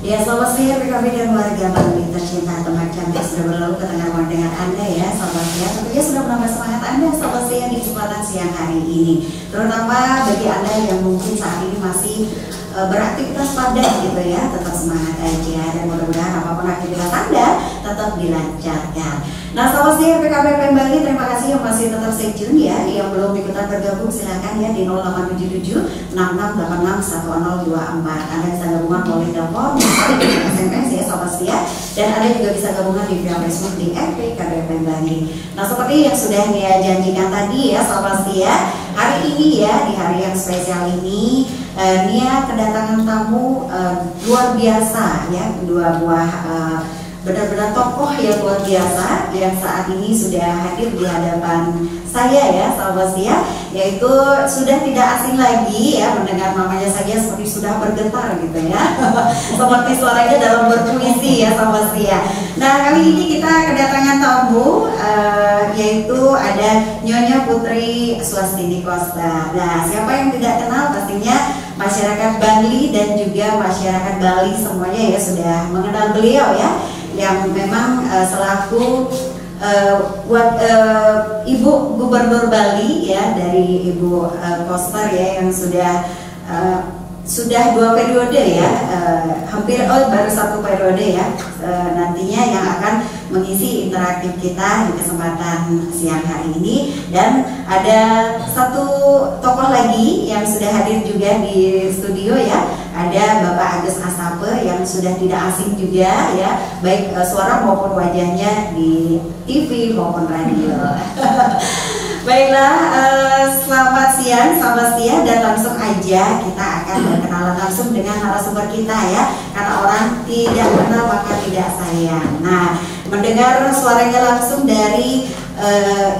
Ya, selamat siang PKB dan warga Bali tercinta. Teman cantik sudah berlalu ke tengah ruang dengan Anda ya, sahabat siang. Tentunya sudah menambah semangat Anda, sahabat siang, di kesempatan siang hari ini. Terutama bagi Anda yang mungkin saat ini masih beraktivitas padat gitu ya, tetap semangat aja dan mudah-mudahan apapun aktivitas Anda tetap dilancarkan. Nah, sahabat siang PKB Bali, terima kasih yang masih tetap stay tune ya. Yang belum ikutan bergabung silakan ya di 0877 6686 1024. Anda bisa gabungan melalui telepon, SMS ya sahabat setia, dan Anda juga bisa gabungan di via Facebook di FPKB Bali. Nah, seperti yang sudah Nia janjikan tadi ya sahabat setia, hari ini ya, di hari yang spesial ini Nia kedatangan tamu luar biasa ya, dua buah benar-benar tokoh yang luar biasa yang saat ini sudah hadir di hadapan saya ya sahabat setia, yaitu sudah tidak asing lagi ya, mendengar namanya saja seperti sudah bergetar gitu ya seperti suaranya dalam berpuisi ya sahabat setia. Nah, kali ini kita kedatangan tamu yaitu ada Nyonya Putri Swastini Koster. Nah, siapa yang tidak kenal, pastinya masyarakat Bali dan juga masyarakat Bali semuanya ya sudah mengenal beliau ya, yang memang selaku Ibu Gubernur Bali ya, dari Ibu Koster ya, yang sudah 2 periode ya, hampir baru 1 periode ya, nantinya yang akan mengisi interaktif kita di kesempatan siang hari ini. Dan ada satu tokoh lagi yang sudah hadir juga di studio ya, ada Bapak Agus Asape yang sudah tidak asing juga ya, baik suara maupun wajahnya di TV maupun radio. Baiklah, selamat siang sahabat setia, dan langsung aja kita akan berkenalan langsung dengan narasumber kita ya, karena orang tidak kenal maka tidak sayang. Nah, mendengar suaranya langsung dari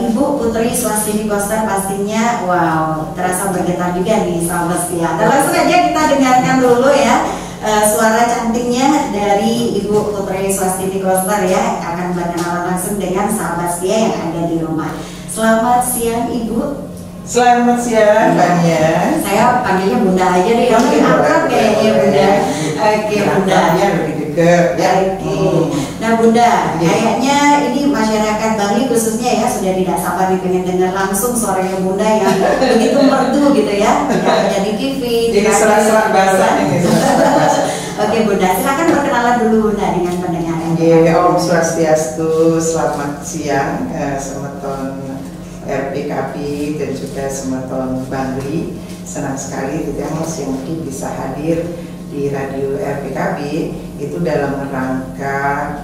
Ibu Putri Swastini Koster pastinya wow, terasa bergetar juga nih sahabat setia. Dan langsung aja kita dengarkan dulu ya suara cantiknya dari Ibu Putri Swastini Koster ya, akan berkenalan langsung dengan sahabat setia yang ada di rumah. Selamat siang Ibu. Selamat siang Mbak Nia. Saya panggilnya Bunda aja deh, yang lebih akrab kayaknya Bunda. Oke Bunda. Lebih dekat ya. Oke. Nah Bunda, kayaknya ini masyarakat Bali khususnya ya sudah tidak sabar nih pengen dengar langsung suaranya Bunda yang begitu merdu gitu ya. Tidak hanya di TV. Ini serak-serak bahasa ini. Oke Bunda, silakan perkenalan dulu Bunda dengan pendengar. Om Swastiastu, selamat siang semeton RPKB dan juga semeton Bali. Senang sekali tidak yang mungkin bisa hadir di radio RPKB itu dalam rangka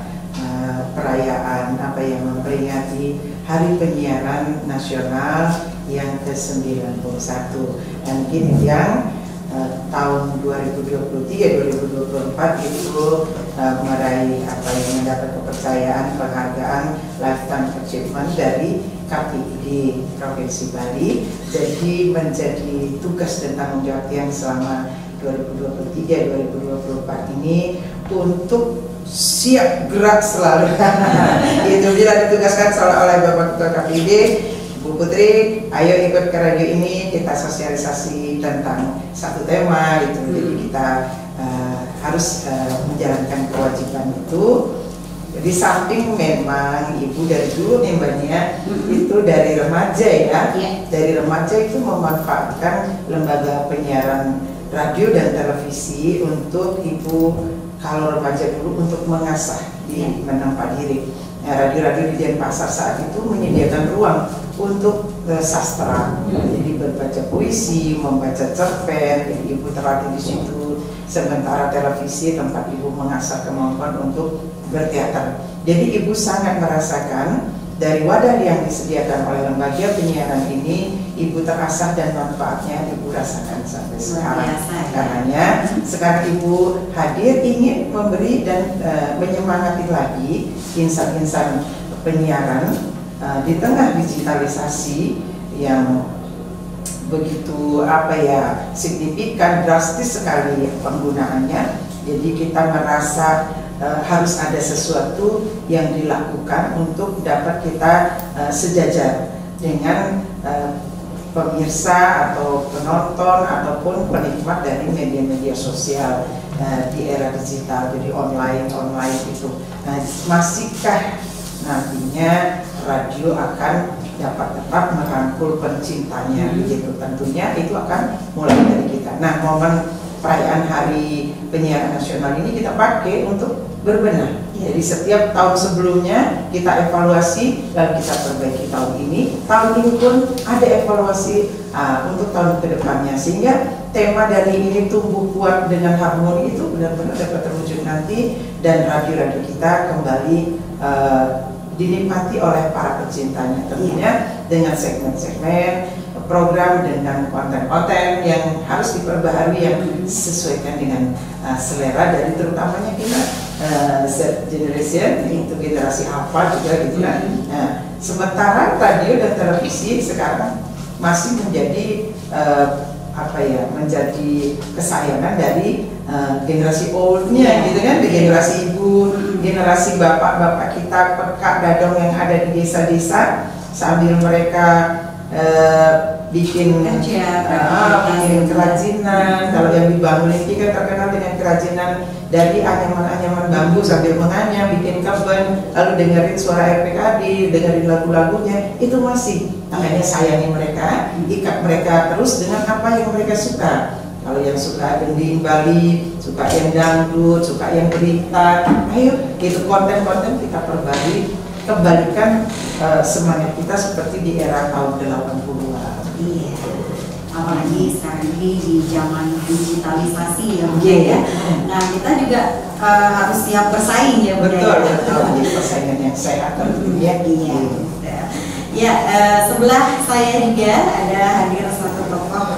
perayaan memperingati Hari Penyiaran Nasional yang ke-91. Dan mungkin yang tahun 2023-2024 itu meraih yang mendapat kepercayaan penghargaan Lifetime Achievement dari KPID Provinsi Bali. Jadi menjadi tugas dan tanggung jawab yang selama 2023-2024 ini untuk siap gerak selalu. Itu bila ditugaskan oleh Bapak Ketua KPID, Bu Putri, ayo ikut ke radio ini, kita sosialisasi tentang satu tema gitu. Jadi kita harus menjalankan kewajiban itu. Di samping memang Ibu dari dulu nih Mbak Nia, itu dari remaja ya, dari remaja itu memanfaatkan lembaga penyiaran radio dan televisi untuk Ibu kalau remaja dulu untuk mengasah di menempa diri. Radio-radio di Denpasar saat itu menyediakan ruang untuk sastra, jadi berbaca puisi, membaca cerpen, jadi Ibu terlatih di situ. Sementara televisi tempat Ibu mengasah kemampuan untuk berteater. Jadi Ibu sangat merasakan dari wadah yang disediakan oleh lembaga penyiaran ini, Ibu terasa dan manfaatnya Ibu rasakan sampai sekarang. Karenanya sekarang Ibu hadir ingin memberi dan menyemangati lagi insan-insan penyiaran di tengah digitalisasi yang begitu signifikan, drastis sekali penggunaannya. Jadi kita merasa harus ada sesuatu yang dilakukan untuk dapat kita sejajar dengan pemirsa atau penonton ataupun penikmat dari media-media sosial di era digital, jadi online itu. Nah, masihkah nantinya radio akan dapat tetap merangkul pencintanya begitu? Tentunya itu akan mulai dari kita. Nah, momen perayaan Hari Penyiaran Nasional ini kita pakai untuk berbenah. Jadi setiap tahun sebelumnya kita evaluasi dan kita perbaiki tahun ini. Tahun ini pun ada evaluasi untuk tahun kedepannya, sehingga tema dari ini tumbuh kuat dengan harmoni itu benar-benar dapat terwujud nanti, dan radio-radio kita kembali dinikmati oleh para pecintanya, tentunya dengan segmen-segmen program dengan konten-konten yang harus diperbaharui yang disesuaikan dengan selera dari terutamanya kita Z generation, itu generasi apa juga gitu kan. Nah, sementara radio dan televisi sekarang masih menjadi menjadi kesayangan dari generasi oldnya gitu kan, di generasi ibu, generasi bapak-bapak kita, pekak dadong yang ada di desa-desa, sambil mereka bikin kerajinan. Kalau yang dibangun ini kan terkenal dengan kerajinan dari anyaman-anyaman bambu sambil menganyam, bikin kebun, lalu dengerin suara RPKD, dengerin lagu-lagunya, itu masih. Makanya sayangi mereka, ikat mereka terus dengan apa yang mereka suka. Kalau yang suka gending Bali, suka yang dangdut, suka yang berita, ayo itu konten-konten kita perbarui, kembalikan semangat kita seperti di era tahun 80-an. Iya, apalagi sekarang ini di zaman digitalisasi ya Bunda ya. Nah, kita juga harus siap bersaing ya Bunda. Betul, persaingan yang sehat tentunya. Ya, sebelah saya juga ada hadir satu tokoh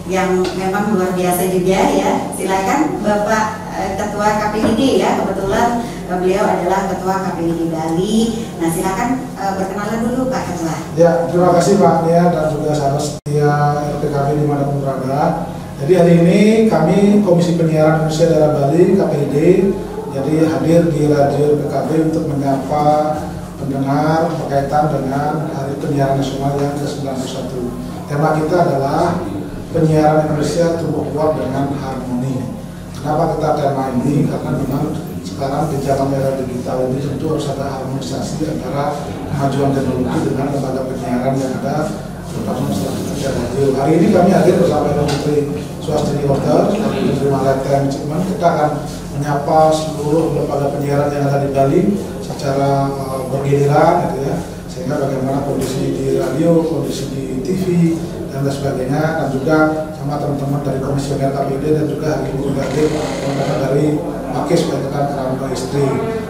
yang memang luar biasa juga ya. Silakan Bapak Ketua KPID ya, kebetulan beliau adalah Ketua KPID Bali. Nah, silakan berkenalan dulu Pak Ketua. Ya, terima kasih Pak Nia dan juga sahabat setia RPKB dimanapun berada. Jadi hari ini kami Komisi Penyiaran Indonesia Daerah Bali KPID jadi hadir di Radio RPKB untuk menyapa pendengar berkaitan dengan Hari Penyiaran Nasional yang ke-91. Tema kita adalah penyiaran Indonesia tumbuh kuat dengan harmoni. Kenapa kita tema ini? Karena memang sekarang di zaman era digital ini tentu harus ada harmonisasi antara kemajuan teknologi dengan lembaga penyiaran yang ada, terutama masalah kerja radio. Hari ini kami hadir bersama dengan Menteri Swastini Order, Menteri Maritime Management. Kita akan menyapa seluruh lembaga penyiaran yang ada di Bali secara bergiliran, gitu ya, sehingga bagaimana kondisi di radio, kondisi di TV dan lain sebagainya, dan juga sama teman-teman dari komisioner KPID dan juga hari ini juga teman-teman dari Makis berkaitan kerana istri.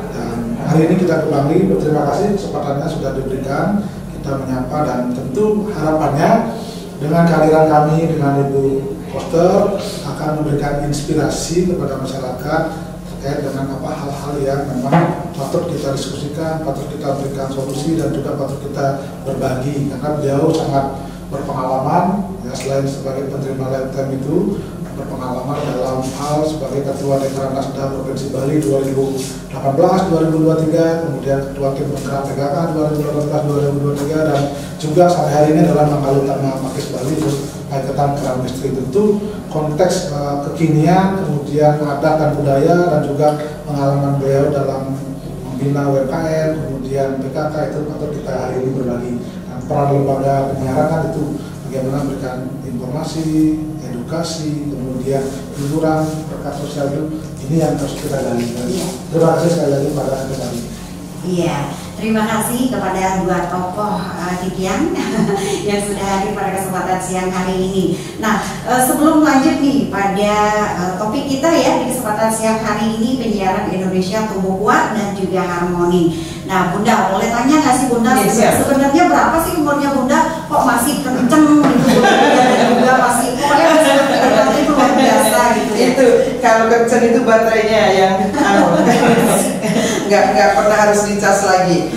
Dan hari ini kita kembali berterima kasih kesempatannya sudah diberikan, kita menyapa, dan tentu harapannya dengan kehadiran kami dengan Ibu Foster akan memberikan inspirasi kepada masyarakat terkait dengan apa hal-hal yang memang patut kita diskusikan, patut kita berikan solusi, dan juga patut kita berbagi, karena beliau sangat berpengalaman ya, selain sebagai Menteri Maritime itu berpengalaman dalam hal sebagai Ketua Dekranasda Provinsi Bali 2018-2023, kemudian Ketua Tim Penggerak PKK 2018-2023, dan juga sampai hari ini adalah Mangkal Utama Makis Bali berkaitan kerana istri. Tentu konteks kekinian, kemudian adat dan budaya, dan juga pengalaman beliau dalam membina UMKM, kemudian PKK itu patut kita hari ini berbagi. Peran lembaga penyiaran kan itu bagaimana memberikan informasi, edukasi, kemudian hiburan, berkat sosial itu, ini yang harus kita gali. Terima kasih sekali lagi pada kembali. Iya, Terima kasih kepada dua tokoh Dikian yang sudah hadir pada kesempatan siang hari ini. Nah, sebelum lanjut nih pada topik kita ya di kesempatan siang hari ini, penyiaran Indonesia tumbuh kuat dan juga harmoni. Nah, Bunda, boleh tanya nggak sih Bunda, sebenarnya berapa sih umurnya Bunda? Kok masih kenceng gitu? Dan juga masih pokoknya seperti itu luar biasa gitu ya. Itu kalau kenceng itu baterainya yang nggak pernah harus dicas lagi.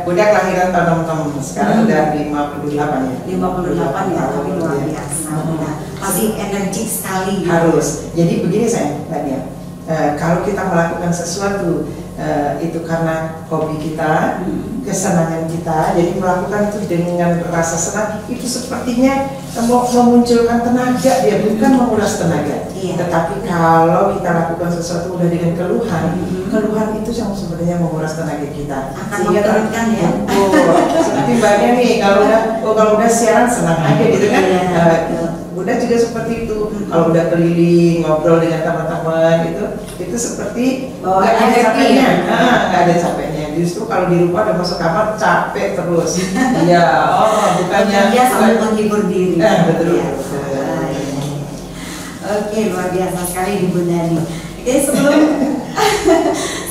Bunda kelahiran tahun 66, sekarang udah 58 ya. 58 ya, tapi luar biasa. Bunda masih energik sekali. Harus. Jadi begini saya tanya, kalau kita melakukan sesuatu itu karena hobi kita, kesenangan kita, jadi melakukan itu dengan rasa senang, itu sepertinya memunculkan tenaga, dia bukan menguras tenaga. Tetapi kalau kita lakukan sesuatu udah dengan keluhan itu yang sebenarnya menguras tenaga kita. Akan menurunkan ya. Seperti banyak nih, kalau udah siaran senang aja gitu kan. Bunda juga seperti itu. Kalau udah keliling ngobrol dengan teman-teman itu seperti nggak ada capeknya, nggak ada capeknya. Justru kalau di rumah udah masuk kamar capek terus. Iya, bukannya dia sambil menghibur diri. Betul. Oke, luar biasa sekali di Bunda nih. Oke,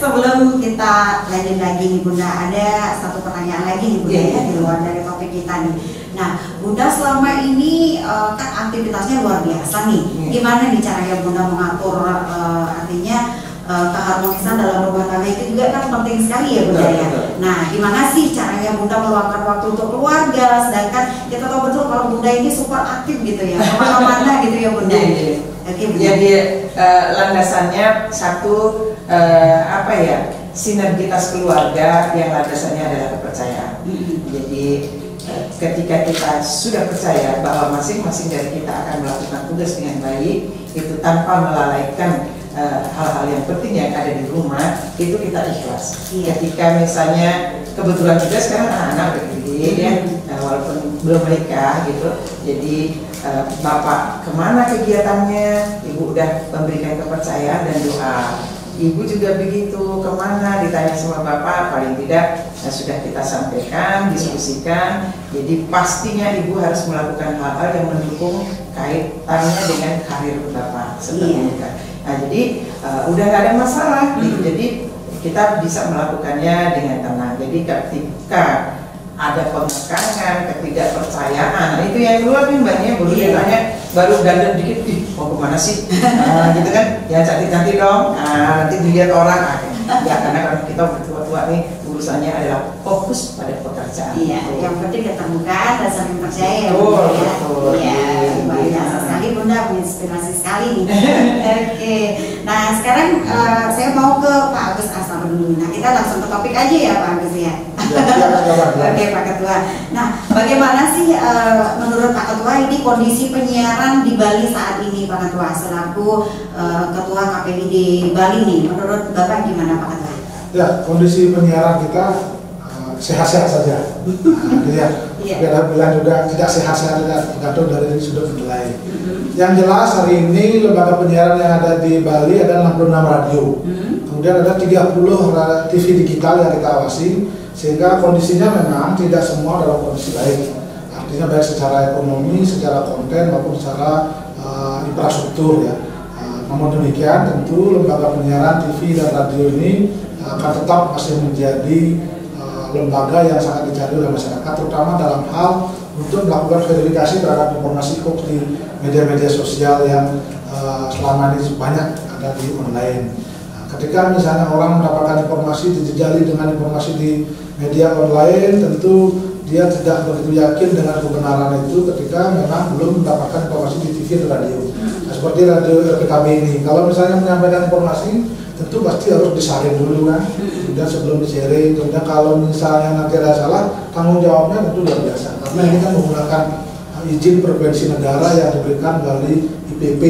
sebelum kita lanjut lagi nih Bunda, ada satu pertanyaan lagi nih Bunda ya, di luar dari topik kita nih. Nah, Bunda selama ini kan aktivitasnya luar biasa nih. Gimana nih caranya Bunda mengatur artinya keharmonisan dalam rumah tangga itu juga kan penting sekali ya Bunda ya. Nah, gimana sih caranya Bunda meluangkan waktu untuk keluarga, sedangkan kita tahu betul kalau Bunda ini super aktif gitu ya, kemana-mana gitu ya Bunda. Oke, Bunda. Jadi landasannya satu sinergitas keluarga yang landasannya adalah kepercayaan. Jadi ketika kita sudah percaya bahwa masing-masing dari kita akan melakukan tugas dengan baik, itu tanpa melalaikan hal-hal yang penting yang ada di rumah, itu kita ikhlas. Ketika misalnya kebetulan juga sekarang anak-anak udah gede ya, walaupun belum menikah gitu, jadi bapak kemana kegiatannya, ibu udah memberikan kepercayaan dan doa. Ibu juga begitu, kemana ditanya sama bapak, paling tidak sudah kita sampaikan, diskusikan. Jadi pastinya ibu harus melakukan hal-hal yang mendukung kaitannya dengan karir bapak seperti itu. Nah, jadi udah nggak ada masalah. Jadi kita bisa melakukannya dengan tenang. Jadi ketika ada pengekangan, ketidakpercayaan, itu yang keluar nih mbaknya, baru ditanya, baru dandan dikit, mau kemana sih? Gitu kan, ya cantik-cantik dong, nanti dilihat orang, ya karena kalau kita bertua-tua nih, urusannya adalah fokus pada pekerjaan. Yang penting keterbukaan dan saling percaya ya Bunda. Luar biasa sekali Bunda, menginspirasi sekali nih. Oke, nah sekarang saya mau ke Pak Agus Asal dulu. Nah kita langsung ke topik aja ya Pak Agus ya. Oke Pak Ketua. Nah bagaimana sih menurut Pak Ketua ini kondisi penyiaran di Bali saat ini Pak Ketua, selaku Ketua KPID Bali nih, menurut Bapak gimana Pak Ketua? Ya, kondisi penyiaran kita sehat-sehat saja. Biar bilang juga tidak sehat-sehat, tergantung dari sudut penilai. Yang jelas hari ini lembaga penyiaran yang ada di Bali ada 66 radio. Kemudian ada 30 TV digital yang kita awasi, sehingga kondisinya memang tidak semua dalam kondisi baik. Artinya baik secara ekonomi, secara konten maupun secara infrastruktur ya. Namun demikian tentu lembaga penyiaran TV dan radio ini akan tetap masih menjadi lembaga yang sangat dicari oleh masyarakat, terutama dalam hal untuk melakukan verifikasi terhadap informasi hoax di media-media sosial yang selama ini banyak ada di online. Ketika misalnya orang mendapatkan informasi dijejali dengan informasi di media online, tentu dia tidak begitu yakin dengan kebenaran itu ketika memang belum mendapatkan informasi di TV dan radio. Nah, seperti radio RPKB ini, kalau misalnya menyampaikan informasi tentu pasti harus disaring dulu kan, kemudian sebelum di-sharing, kemudian kalau misalnya nanti ada salah, tanggung jawabnya tentu luar biasa, karena ini kan menggunakan izin preferensi negara yang diberikan melalui IPP,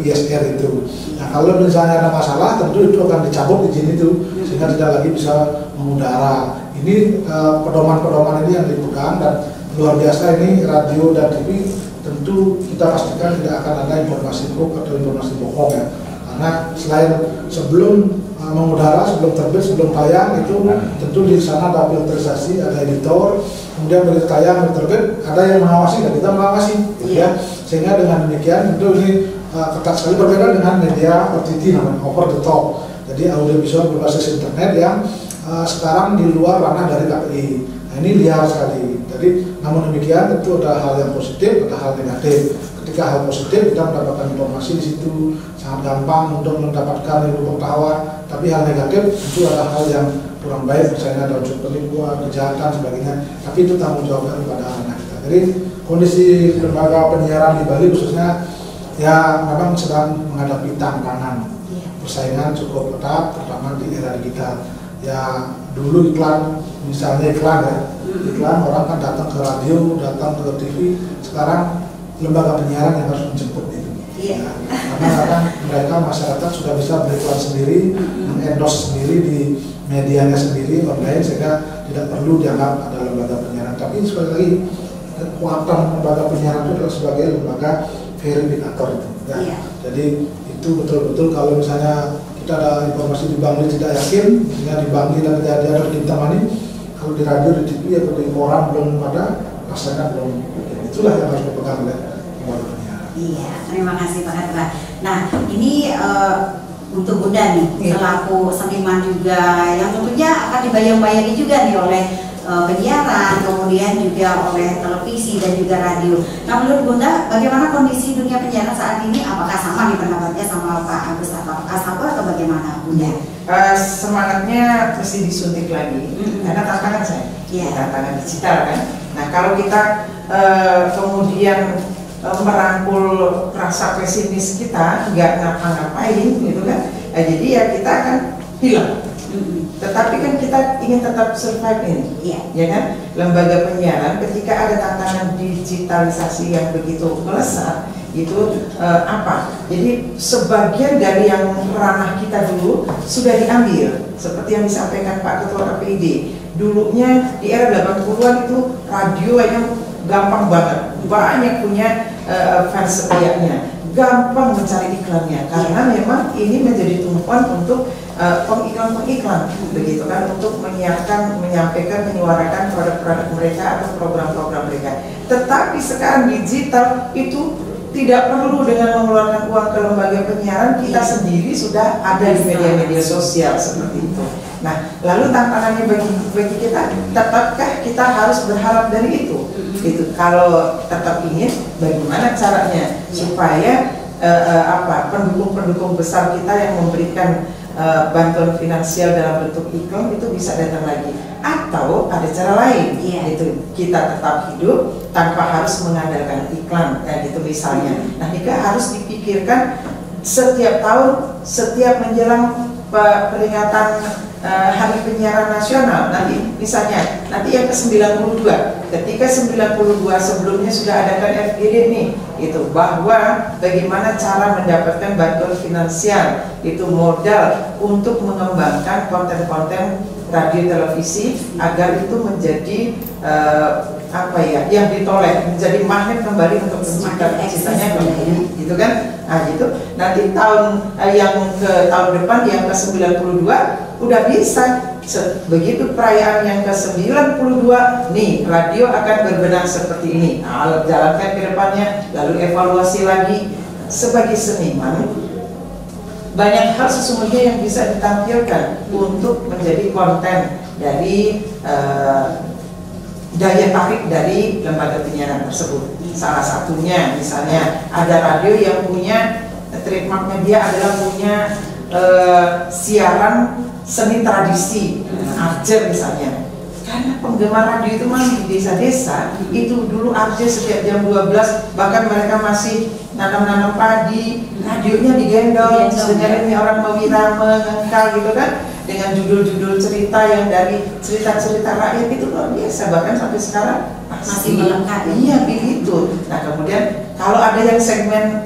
ISR itu. Nah kalau misalnya ada masalah, tentu itu akan dicabut izin itu, sehingga tidak lagi bisa mengudara. Ini pedoman-pedoman ini yang dipegang, dan luar biasa ini radio dan TV tentu kita pastikan tidak akan ada informasi hoax atau informasi bohong ya. Karena selain sebelum mengudara, sebelum terbit, sebelum tayang itu tentu di sana ada filterisasi, ada editor, kemudian begitu tayang, begitu terbit, ada yang mengawasi dan kita mengawasi, gitu ya. Sehingga dengan demikian tentu ini ketat sekali, berbeda dengan media OTT namanya over the top. Jadi audiovisual berbasis internet yang sekarang di luar ranah dari KPI. Nah, ini liar sekali. Jadi namun demikian tentu ada hal yang positif, ada hal negatif. Ketika hal positif kita mendapatkan informasi di situ sangat gampang untuk mendapatkan ilmu pengetahuan. Tapi hal negatif tentu ada hal yang kurang baik, misalnya ada unsur penipuan, kejahatan, sebagainya. Tapi itu tanggung jawabnya kepada anak kita. Jadi kondisi lembaga penyiaran di Bali khususnya ya memang sedang menghadapi tantangan. Persaingan cukup ketat, terutama di era digital. Ya dulu iklan, misalnya iklan ya, iklan orang kan datang ke radio, datang ke TV. Sekarang lembaga penyiaran yang harus menjemput itu. Ya, karena kadang mereka masyarakat sudah bisa beriklan sendiri, mengendorse sendiri di medianya sendiri online, sehingga tidak perlu dianggap ada lembaga penyiaran. Tapi sekali lagi kekuatan lembaga penyiaran itu adalah sebagai lembaga verifikator itu. Ya. Jadi itu betul-betul kalau misalnya kita ada informasi di Bangli tidak yakin, misalnya di Bangli dan tidak ada di Kintamani, kalau di radio, di TV atau di koran belum ada, rasanya belum. Itulah yang harus dipegang oleh lembaga penyiaran. Iya, terima kasih Pak Ketua. Nah, ini untuk Bunda nih, selaku seniman juga yang tentunya akan dibayang-bayangi juga nih oleh penyiaran, kemudian juga oleh televisi dan juga radio. Nah, menurut Bunda, bagaimana kondisi dunia penyiaran saat ini? Apakah sama nih pendapatnya sama Pak Agus atau bagaimana, Bunda? Semangatnya mesti disuntik lagi, karena tantangan saya, tantangan digital kan. Nah, kalau kita kemudian merangkul rasa pesimis kita, nggak ngapa-ngapain gitu kan, jadi ya kita akan hilang. Tetapi kan kita ingin tetap survive ini, ya kan? Lembaga penyiaran ketika ada tantangan digitalisasi yang begitu melesat, itu apa? Jadi sebagian dari yang ranah kita dulu sudah diambil, seperti yang disampaikan Pak Ketua KPID. Dulunya di era 80-an itu radio yang gampang banget, banyak punya fans setianya, gampang mencari iklannya, karena memang ini menjadi tumpuan untuk pengiklan begitu kan, untuk menyiarkan, menyampaikan, menyuarakan produk-produk mereka atau program-program mereka. Tetapi sekarang digital itu tidak perlu dengan mengeluarkan uang ke lembaga penyiaran, kita sendiri sudah ada di media-media sosial seperti itu. Nah, lalu tantangannya bagi kita, tetapkah kita harus berharap dari itu? Itu kalau tetap ingin, bagaimana caranya supaya pendukung-pendukung besar kita yang memberikan bantuan finansial dalam bentuk iklan itu bisa datang lagi, atau ada cara lain, itu kita tetap hidup tanpa harus mengandalkan iklan, kayak gitu misalnya. Nah, ini harus dipikirkan setiap tahun, setiap menjelang peringatan Hari Penyiaran Nasional. Nanti misalnya, nanti yang ke-92, ketika 92 sebelumnya sudah adakan FGD nih, itu bahwa bagaimana cara mendapatkan bantuan finansial, itu modal untuk mengembangkan konten-konten radio televisi agar itu menjadi yang ditoleh, menjadi magnet kembali untuk pencipta-penciptanya kembali, gitu kan? Nah, gitu. Nanti tahun tahun depan yang ke-92 udah bisa. Begitu perayaan yang ke-92, nih radio akan berbenah seperti ini. Nah, jalankan ke depannya, lalu evaluasi lagi. Sebagai seniman, banyak hal sesungguhnya yang bisa ditampilkan untuk menjadi konten dari daya tarik dari lembaga penyiaran tersebut. Salah satunya misalnya ada radio yang punya trademarknya, dia adalah punya siaran seni tradisi, arjer misalnya. Karena penggemar radio itu memang di desa-desa, itu dulu arjer setiap jam 12, bahkan mereka masih nanam-nanam padi, radionya digendong, sebenarnya orang mewira mengengkal gitu kan, dengan judul-judul cerita yang dari cerita-cerita rakyat itu luar biasa, bahkan sampai sekarang masih melengkap. Iya begitu. Nah, kemudian kalau ada yang segmen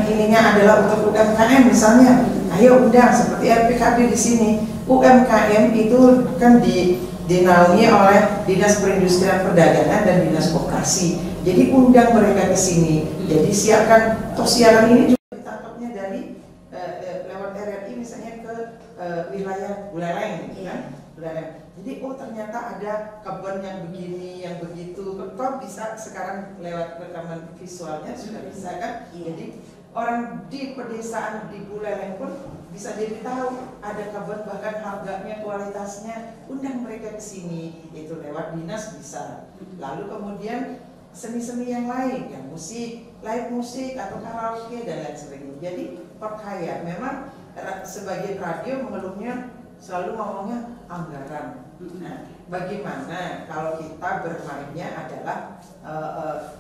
ininya adalah untuk UMKM misalnya, ayo undang seperti RPKB di sini. UMKM itu kan dinaungi oleh Dinas Perindustrian Perdagangan dan Dinas Koperasi. Jadi undang mereka ke sini. Jadi siarkan, siaran ini juga ditangkapnya dari wilayah Buleleng gitu kan, Iya. Buleleng. Jadi oh ternyata ada kebun yang begini, yang begitu. Kok bisa sekarang lewat rekaman visualnya sudah bisa kan? Iya. Jadi orang di pedesaan di Buleleng pun bisa jadi tahu ada kebun, bahkan harganya, kualitasnya, undang mereka ke sini, itu lewat dinas bisa. Lalu kemudian seni-seni yang lain, yang musik, live musik atau karaoke dan lain sebagainya. Jadi perkaya. Memang sebagai radio mengeluhnya selalu ngomongnya anggaran. Nah, bagaimana kalau kita bermainnya adalah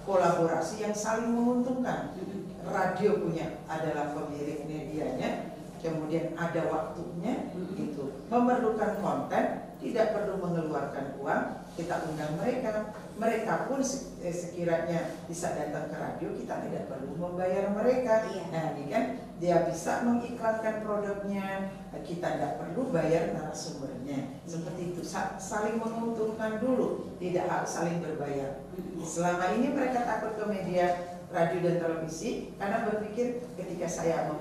kolaborasi yang saling menguntungkan. Radio punya adalah pemilik medianya, kemudian ada waktunya, itu memerlukan konten, tidak perlu mengeluarkan uang, kita undang mereka, mereka pun sekiranya bisa datang ke radio, kita tidak perlu membayar mereka. Iya. Nah ini kan dia bisa mengiklankan produknya, kita tidak perlu bayar narasumbernya, seperti itu. Saling menguntungkan dulu, tidak harus saling berbayar. Selama ini mereka takut ke media radio dan televisi karena berpikir ketika saya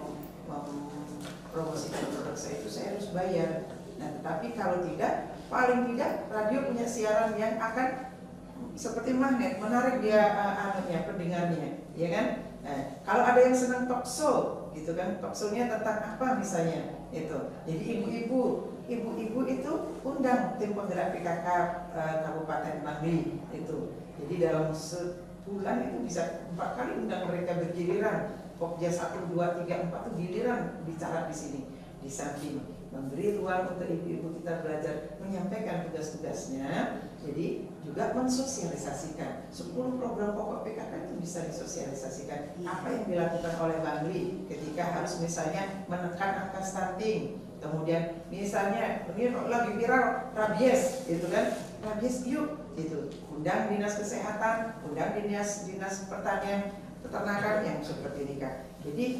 mempromosikan produk saya itu saya harus bayar. Nah, tetapi kalau tidak, paling tidak radio punya siaran yang akan seperti magnet menarik dia pendengarnya, ya kan? Nah, kalau ada yang senang talk show, gitu kan? Talk show-nya tentang apa misalnya? Itu. Jadi ibu-ibu itu undang tim penggerak PKK Kabupaten Bangli itu. Jadi dalam bulan itu bisa 4 kali undang mereka bergiliran. Pokja 1, 2, 3, 4 itu giliran bicara di sini. Di samping memberi ruang untuk ibu-ibu kita belajar menyampaikan tugas-tugasnya, jadi juga mensosialisasikan 10 program pokok PKK itu bisa disosialisasikan. Apa yang dilakukan oleh Bangli ketika harus misalnya menekan angka stunting, kemudian misalnya ini lagi viral rabies, gitu kan? Rabies yuk, itu undang dinas kesehatan, undang dinas pertanian, peternakan yang seperti ini kan. Jadi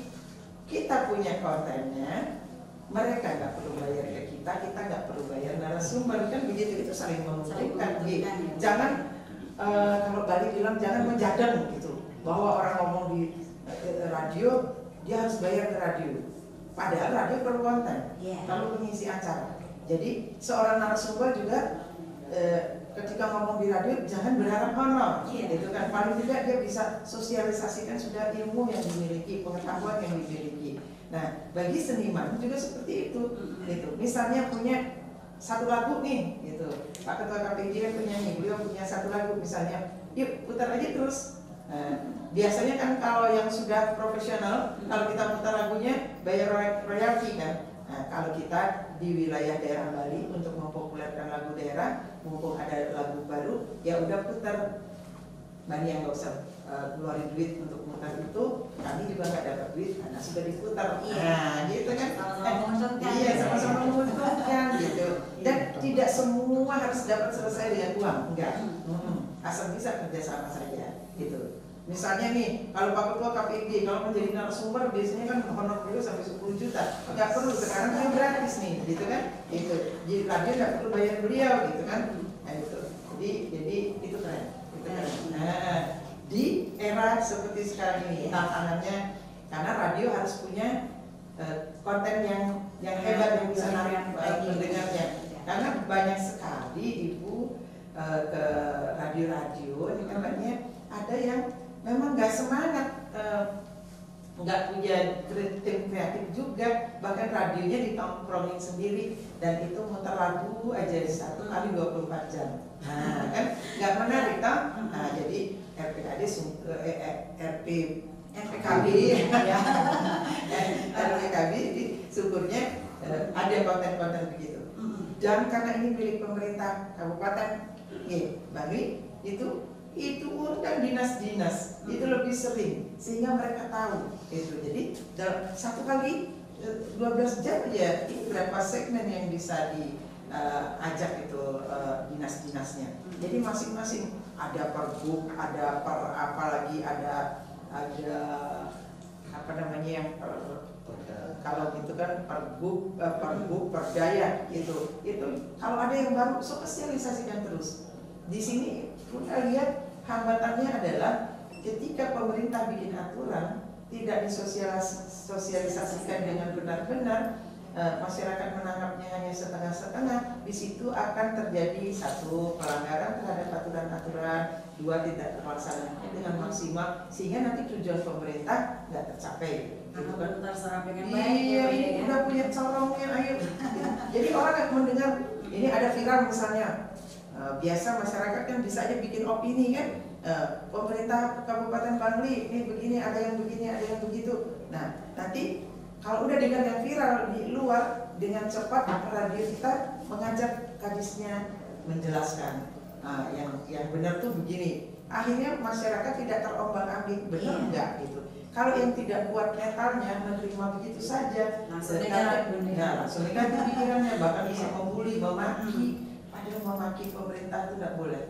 kita punya kontennya, mereka nggak perlu bayar ke kita nggak perlu bayar narasumber, kan begitu, itu saling menguntungkan. Jangan kalau Bali bilang jangan menjadang gitu, bahwa orang ngomong di radio dia harus bayar ke radio, padahal radio perlu konten, perlu mengisi acara. Jadi seorang narasumber juga ketika ngomong di radio jangan berharap honor, itu kan paling tidak dia bisa sosialisasikan sudah ilmu yang dimiliki, pengetahuan yang dimiliki. Nah, bagi seniman juga seperti itu. Gitu. Misalnya punya satu lagu nih, gitu. Pak Ketua KPID kan penyanyi, beliau punya satu lagu misalnya, yuk putar aja terus. Nah, biasanya kan kalau yang sudah profesional, kalau kita putar lagunya bayar royalti kan. Nah, kalau kita di wilayah daerah Bali untuk mempopulerkan lagu daerah, mumpung ada lagu baru, ya udah putar. Bani yang nggak usah keluarin duit untuk putar itu, kami juga nggak dapat duit karena sudah diputar. Nah, gitu kan? Iya, sama-sama menguntungkan gitu. Dan tidak semua harus dapat selesai dengan uang, enggak. Asal bisa kerjasama saja, gitu. Misalnya nih, kalau Pak Ketua KPID kalau menjadi narasumber biasanya kan honor beliau sampai 10 juta. Nggak perlu, sekarang dia gratis nih, gitu kan? Gitu. Jadi radio nggak perlu bayar beliau, gitu kan? Nah, itu. Jadi itu keren. Nah, di era seperti sekarang ini tantangannya, karena radio harus punya konten yang hebat yang bisa menarik pendengarnya. Karena banyak sekali ibu ke radio-radio ini katanya ada yang memang nggak semangat, nggak punya tim kreatif juga, bahkan radionya ditongkrongin sendiri dan itu muter lagu aja 1 kali 24 jam. Nah kan nggak menarik kan? Nah jadi RPKB jadi syukurnya ada konten-konten begitu. Dan karena ini milik pemerintah Kabupaten Bali itu undang dinas-dinas itu lebih sering sehingga mereka tahu itu. Jadi dalam 1 kali 12 jam ya ini berapa segmen yang bisa diajak itu dinas-dinasnya. Jadi masing-masing ada pergub, ada apalagi ada apa namanya yang kalau gitu kan pergub perdaya itu kalau ada yang baru sosialisasikan terus. Di sini kita lihat hambatannya adalah ketika pemerintah bikin aturan tidak disosialisasikan dengan benar-benar, masyarakat menangkapnya hanya setengah-setengah, di situ akan terjadi satu pelanggaran terhadap aturan-aturan, dua tidak terlaksananya dengan maksimal, sehingga nanti tujuan pemerintah nggak tercapai. Karena belum terserap dengan baik. Iya, ini udah punya corongnya, ayo. Jadi orang akan mendengar ini ada viral misalnya. Biasa masyarakat kan bisa aja bikin opini kan. Pemerintah Kabupaten Bangli ini begini, ada yang begini, ada yang begitu. Nah, nanti kalau udah dengar yang viral di luar, dengan cepat radio kita mengajak kadisnya menjelaskan yang benar tuh begini. Akhirnya masyarakat tidak terombang-ambing, benar enggak gitu. Kalau yang tidak kuat mentalnya menerima begitu saja, langsung negatif pikirannya, bahkan bisa membuli, memaki. Padahal memaki pemerintah itu nggak boleh,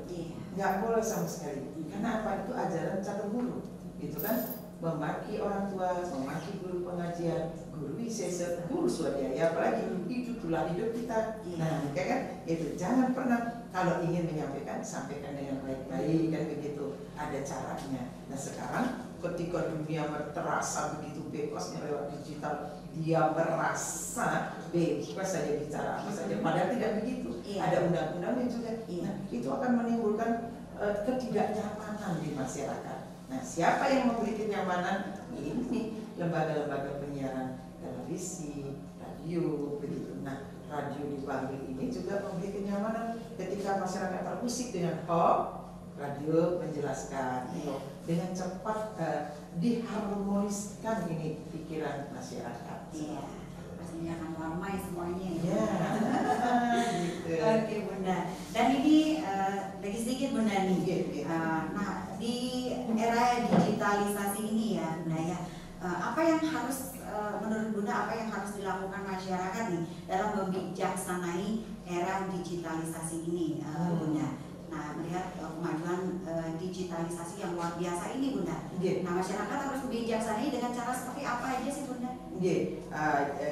nggak boleh sama sekali. Karena apa? Itu ajaran catur guru, gitu kan? Memaki orang tua, memaki guru pengajian, guru ISES, guru swadaya, apalagi itu itulah hidup kita. Nah, kan itu jangan pernah kalau ingin menyampaikan, sampaikan dengan baik-baik, kan begitu. Ada caranya. Nah sekarang ketika dunia terasa begitu bebasnya lewat digital, dia merasa bebas saja bicara apa saja, padahal tidak begitu. Ada undang-undangnya juga. Nah, itu akan menimbulkan ketidaknyamanan di masyarakat. Nah, siapa yang memberi kenyamanan? Ini lembaga-lembaga penyiaran televisi, radio, begitu. Nah, radio di Bangli ini juga memberi kenyamanan ketika masyarakat terusik dengan hoax. Radio menjelaskan dengan cepat diharmoniskan ini pikiran masyarakat. Iya, pastinya akan ramai semuanya. Ya. Gitu. Oke Bunda. Dan ini lagi sedikit Bunda nih. Nah di era digitalisasi ini ya Bunda ya, apa yang harus menurut Bunda apa yang harus dilakukan masyarakat nih dalam membijaksanai era digitalisasi ini Bunda? Nah, melihat kemajuan digitalisasi yang luar biasa ini Bunda. Nah, masyarakat harus bijaksana dengan cara seperti apa aja sih Bunda?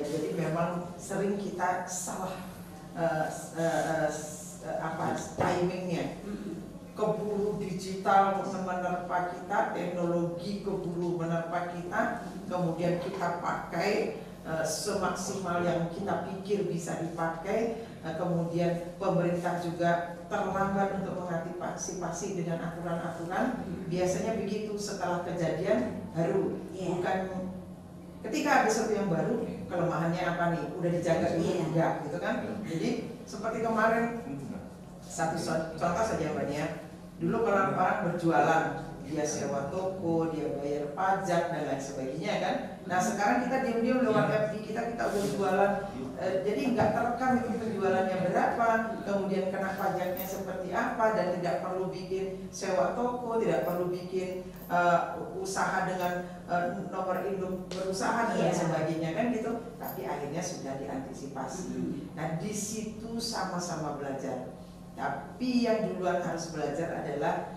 Jadi memang sering kita salah timingnya. Keburu digital menerpa kita, teknologi keburu menerpa kita, kemudian kita pakai semaksimal yang kita pikir bisa dipakai, kemudian pemerintah juga terlambat untuk mengantisipasi dengan aturan-aturan. Biasanya begitu, setelah kejadian baru, bukan ketika ada sesuatu yang baru, kelemahannya apa nih, udah dijaga dulu, enggak gitu kan. Jadi seperti kemarin, satu contoh saja Mbak Nia, dulu kalau orang berjualan, dia sewa toko, dia bayar pajak dan lain sebagainya kan. Nah sekarang kita diam-diam lewat FB kita udah jualan, jadi nggak terekam itu penjualannya berapa, kemudian kena pajaknya seperti apa, dan tidak perlu bikin sewa toko, tidak perlu bikin usaha dengan nomor induk berusaha dan lain sebagainya kan gitu. Tapi akhirnya sudah diantisipasi. Nah di situ sama-sama belajar. Tapi yang duluan harus belajar adalah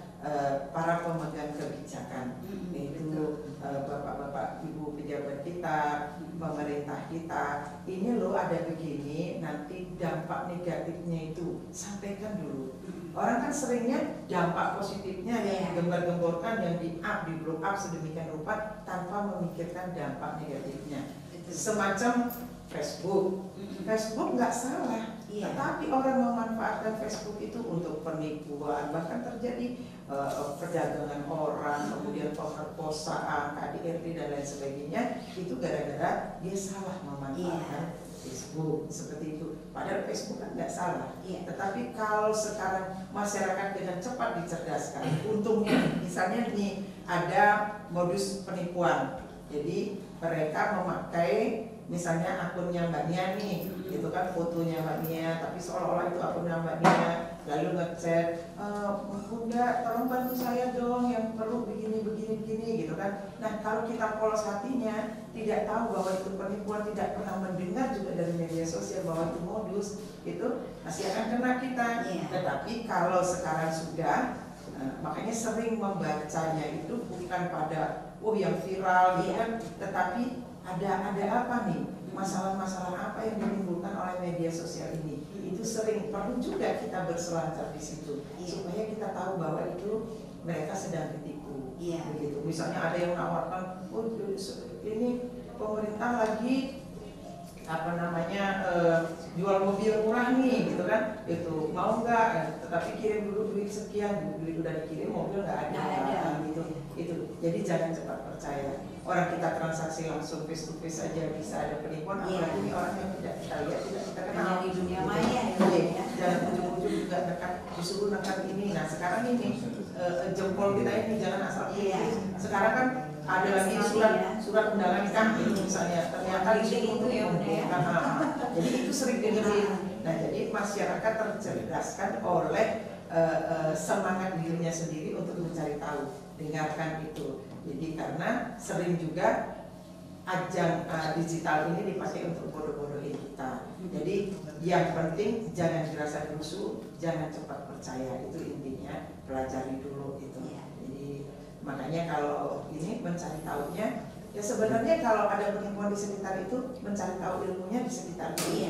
para pemegang kebijakan, yaitu bapak-bapak, ibu pejabat kita, pemerintah kita. Ini loh ada begini, nanti dampak negatifnya itu sampaikan dulu. Orang kan seringnya dampak positifnya yang digembar-gemborkan, yang di blow up sedemikian rupa tanpa memikirkan dampak negatifnya. Semacam Facebook nggak salah. Tetapi orang memanfaatkan Facebook itu untuk penipuan, bahkan terjadi perdagangan orang, kemudian pemerkosaan, KDRT dan lain sebagainya. Itu gara-gara dia salah memanfaatkan Facebook seperti itu. Padahal Facebook kan nggak salah. Tetapi kalau sekarang masyarakat dengan cepat dicerdaskan, untungnya misalnya ini ada modus penipuan. Jadi mereka memakai misalnya akunnya Mbak Nia nih, itu kan fotonya Mbak Nia, tapi seolah-olah itu akunnya Mbak Nia, lalu ngechat, Bunda tolong bantu saya dong, yang perlu begini gitu kan. Nah kalau kita polos hatinya, tidak tahu bahwa itu penipuan, tidak pernah mendengar juga dari media sosial bahwa itu modus, itu masih akan kena kita. Tetapi kalau sekarang sudah, makanya sering membacanya itu bukan pada yang viral gitu kan, tetapi ada apa nih, masalah-masalah apa yang ditimbulkan oleh media sosial ini. Itu sering perlu juga kita berselancar di situ supaya kita tahu bahwa itu mereka sedang ditipu. Begitu. Misalnya ada yang menawarkan, ini pemerintah lagi apa namanya jual mobil murah nih gitu kan, itu mau nggak, tetapi kirim dulu duit sekian, duit udah dikirim mobil nggak ada gitu. Itu jadi jangan cepat percaya. Orang kita transaksi langsung face to face aja bisa ada penipuan, apalagi ini orang yang tidak kita lihat, tidak kita kenal di dunia maya ya. Jangan ujung-ujung juga nekat, disuruh nekat ini. Nah sekarang ini jempol kita ini jangan asal pilih. Sekarang kan ada lagi surat undangan nikah misalnya, ternyata itu ya jadi itu sering dengerin. Nah jadi masyarakat tercerdaskan oleh semangat dirinya sendiri untuk mencari tahu, dengarkan itu. Jadi karena sering juga ajang digital ini dipakai untuk bodoh-bodohin kita. Jadi yang penting jangan dirasa rusuh, jangan cepat percaya, itu intinya, pelajari dulu itu. Jadi makanya kalau ini mencari tahunya, ya sebenarnya kalau ada penipuan di sekitar itu, mencari tahu ilmunya di sekitar itu.